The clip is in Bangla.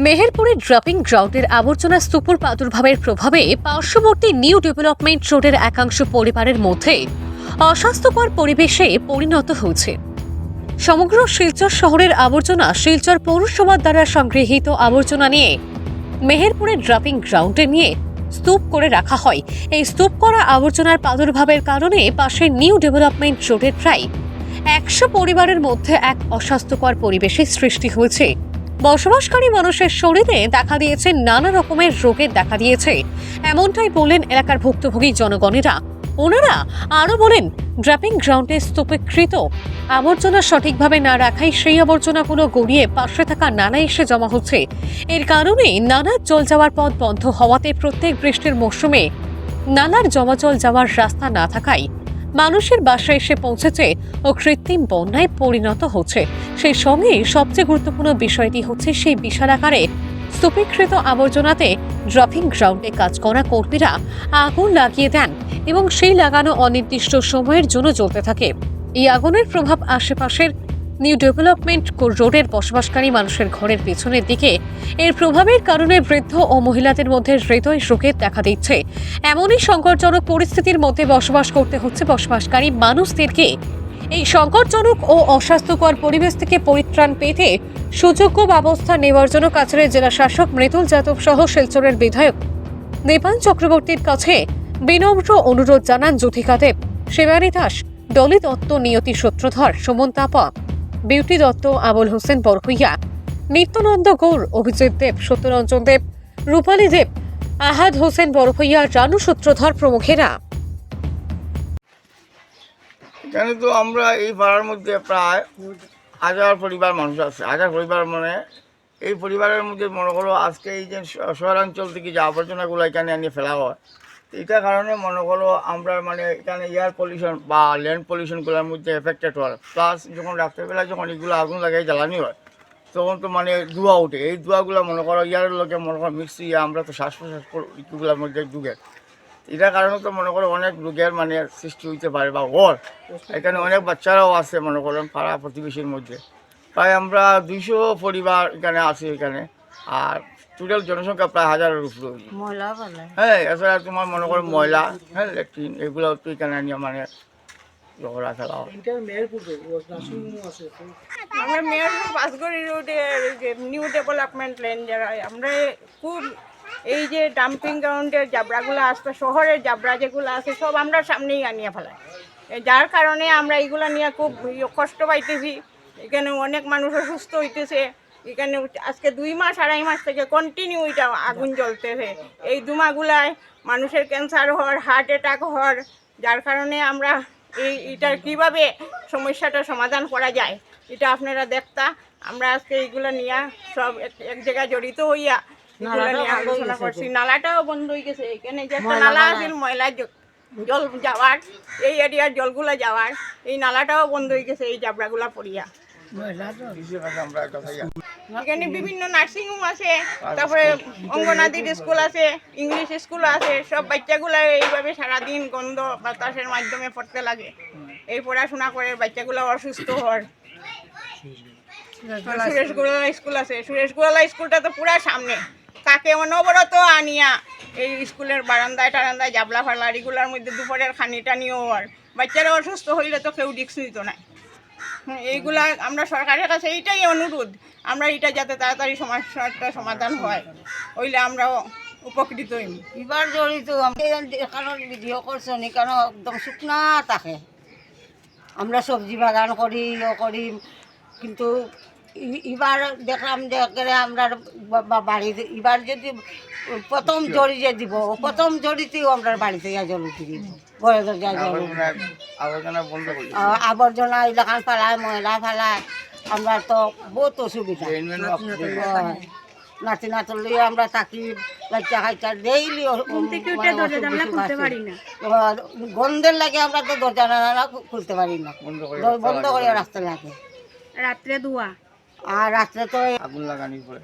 মেহেরপুরের ড্রাপিং গ্রাউন্ডের আবর্জনা স্তূপের প্রাদুর্ভাবের প্রভাবে পার্শ্ববর্তী নিউ ডেভেলপমেন্ট রোডের একাংশ পরিবারের মধ্যে অস্বাস্থ্যকর পরিবেশে পরিণত হয়েছে। সমগ্র শিলচর শহরের আবর্জনা শিলচর পৌরসভার দ্বারা সংগৃহীত আবর্জনা নিয়ে মেহেরপুরের ড্রাপিং গ্রাউন্ডে নিয়ে স্তূপ করে রাখা হয়। এই স্তূপ করা আবর্জনার প্রাদুর্ভাবের কারণে পাশের নিউ ডেভেলপমেন্ট রোডের প্রায় 100 পরিবারের মধ্যে এক অস্বাস্থ্যকর পরিবেশের সৃষ্টি হয়েছে। বসবাসকারী মানুষের শরীরে দেখা দিয়েছে নানা রকমের রোগের দেখা দিয়েছে, এমনটাই বললেন এলাকার ভুক্তভোগী জনগণেরা। ওনারা আরও বলেন, ড্রাপিং গ্রাউন্ডে স্তূপীকৃত আবর্জনা সঠিকভাবে না রাখায় সেই আবর্জনাগুলো গড়িয়ে পাশে থাকা নালা এসে জমা হচ্ছে। এর কারণে নালার জল যাওয়ার পথ বন্ধ হওয়াতে প্রত্যেক বৃষ্টির মৌসুমে নালার জমা জল যাওয়ার রাস্তা না থাকায় মানুষের বাসায় এসে পৌঁছেছে ও কৃত্রিম বন্যায় পরিণত হচ্ছে। সেই সঙ্গে সবচেয়ে গুরুত্বপূর্ণ বিষয়টি হচ্ছে সেই বিশাল আকারে স্তূপীকৃত আবর্জনাতে ড্রাপিং গ্রাউন্ডে কাজ করা কর্মীরা আগুন লাগিয়ে দেন এবং সেই লাগানো অনির্দিষ্ট সময়ের জন্য জ্বলতে থাকে। এই আগুনের প্রভাব আশেপাশের নিউ ডেভেলপমেন্ট রোডের বসবাসকারী মানুষের ঘরের পেছনের দিকে। এর প্রভাবের কারণে বৃদ্ধ ও মহিলাদের মধ্যে হৃদয় রোগের দেখা দিচ্ছে। এমনই সংকটজনক পরিস্থিতির মধ্যে বসবাস করতে হচ্ছে বসবাসকারী মানুষদেরকে। এই সংকটজনক ও অস্বাস্থ্যকর পরিবেশ থেকে পরিত্রাণ পেতে সুযোগ্য ব্যবস্থা নেওয়ার জন্য কাছাড়ের জেলা শাসক মৃদুল যাদব সহ শিলচরের বিধায়ক নেপাল চক্রবর্তীর কাছে বিনম্র অনুরোধ জানান জ্যোতিকা দেব, শিবানী দাস, ডলি দত্ত, নিয়তি সূত্রধর, সুমন তাপা, বিউটি দত্ত, আবুল হোসেন বরহুইয়া, নিত্যানন্দ গৌর, অভিজিৎ দেব, সত্যরঞ্জন দেব, রূপালী দেব, আহাদ হোসেন বরহুইয়া, রানু সূত্রধর প্রমুখেরা। এখানে তো আমরা এই পাড়ার মধ্যে প্রায় 1000 পরিবার মানুষ আছে। 1000 পরিবার মানে এই পরিবারের মধ্যে মনে করো আজকে এই যে শহরাঞ্চল থেকে যে আবর্জনাগুলো এখানে আনিয়ে ফেলা হয়, এটার কারণে মনে করো আমরা মানে এখানে এয়ার পলিউশন বা ল্যান্ড পলিউশনগুলোর মধ্যে এফেক্টেড হয়। প্লাস যখন রাত্রেবেলা যখন এগুলো আগুন লাগাই জ্বালানি হয় তখন তো মানে ধোঁয়া উঠে। এই ধোঁয়াগুলো মনে করো ইয়ারের লোকে মনে করো মিক্স ইয়ে আমরা তো শ্বাস প্রশ্বাস ইগুলোর মধ্যে ঢুকে, এটার কারণে তো মনে করো অনেক রোগের মানে সৃষ্টি হইতে পারে বা ওর এখানে অনেক বাচ্চারাও আছে মনে করেন পাড়া প্রতিবেশীর মধ্যে। প্রায় আমরা 200 পরিবার এখানে আছি এখানে, আর টোটাল জনসংখ্যা প্রায় 1000-এর উপরে। হ্যাঁ, এছাড়া তোমার মনে করো ময়লা, হ্যাঁ, ল্যাট্রিন, এগুলো তো এখানে নিয়ে মানে ঝগড়া খেলা হয়। আমরা মেয়রপুর পাঁচগড়ি রোডের যে নিউ ডেভেলপমেন্ট লেন যারা আমরা খুব এই যে ডাম্পিং গ্রাউন্ডের জাবরাগুলো আসবে, শহরের জাবরা যেগুলো আছে সব আমরা সামনেই আনিয়ে ফেলাই, যার কারণে আমরা এইগুলো নিয়ে খুব কষ্ট পাইতেছি। এখানে অনেক মানুষ অসুস্থ হইতেছে। এখানে আজকে 2 মাস 2.5 মাস থেকে কন্টিনিউ এটা আগুন জ্বলতেছে। এই ধুমাগুলায় মানুষের ক্যান্সার হওয়ার, হার্ট অ্যাটাক হওয়ার, যার কারণে আমরা এটার কীভাবে সমস্যাটা সমাধান করা যায় এটা আপনারা দেখতা। আমরা আজকে এইগুলো নিয়ে সব এক জায়গায় জড়িত হইয়া এগুলো নিয়ে আলোচনা করছি। নালাটাও বন্ধ হয়ে গেছে। এখানে যে একটা নালা আছে ময়লা জল যাওয়ার, এই এরিয়ার জলগুলো যাওয়ার, এই নালাটাও বন্ধ হয়ে গেছে এই জাবরাগুলা পড়িয়া। এখানে বিভিন্ন নার্সিংহোম আছে, তারপরে অঙ্গনাদির স্কুল আছে, ইংলিশ স্কুল আছে। সব বাচ্চাগুলো এইভাবে সারাদিন গন্ধ বাতাসের মাধ্যমে পড়তে লাগে। এই পড়াশোনা করে বাচ্চাগুলো অসুস্থ হওয়ার। সুরেশগুলা স্কুল আছে, সুরেশগুলা স্কুলটা তো পুরা সামনে। কাকে অনবরত আনিয়া এই স্কুলের বারান্দায় টারান্দায় জাবলা ফালা এগুলোর মধ্যে দুপুরের খানিটা নিয়েও আর বাচ্চারা অসুস্থ হইলে তো কেউ রিস্ক নিত না। এইগুলা আমরা সরকারের কাছে এইটাই অনুরোধ, আমরা এটা যাতে তাড়াতাড়ি সমস্যাটা সমাধান হয়, হইলে আমরাও উপকৃত হইম। এবার জড়িত কারণ ভিডিও করছো নি, কারণ একদম শুকনা থাকে। আমরা সবজি বাগান করি করি, কিন্তু এবার দেখলাম যে আমরা বাড়িতে এবার যদি প্রথম জড়ি যে দিব, প্রথম জড়িতেও আমরা বাড়িতে জল দিব, ঘরে দরজায় জল, আবর্জনা এলাকান ফেলায়, ময়লা ফেলায়, আমরা তো বহুত অসুবিধা। নাতি নাতন লিয়ে আমরা থাকি, বাচ্চা খাইটা ডেইলি গন্ধের লাগে আমরা তো দরজা না খুলতে পারি না, বন্ধ করে রাস্তা লাগে। রাত্রে ধোয়া, আর রাত্রে তো আগুন লাগানি পড়ে।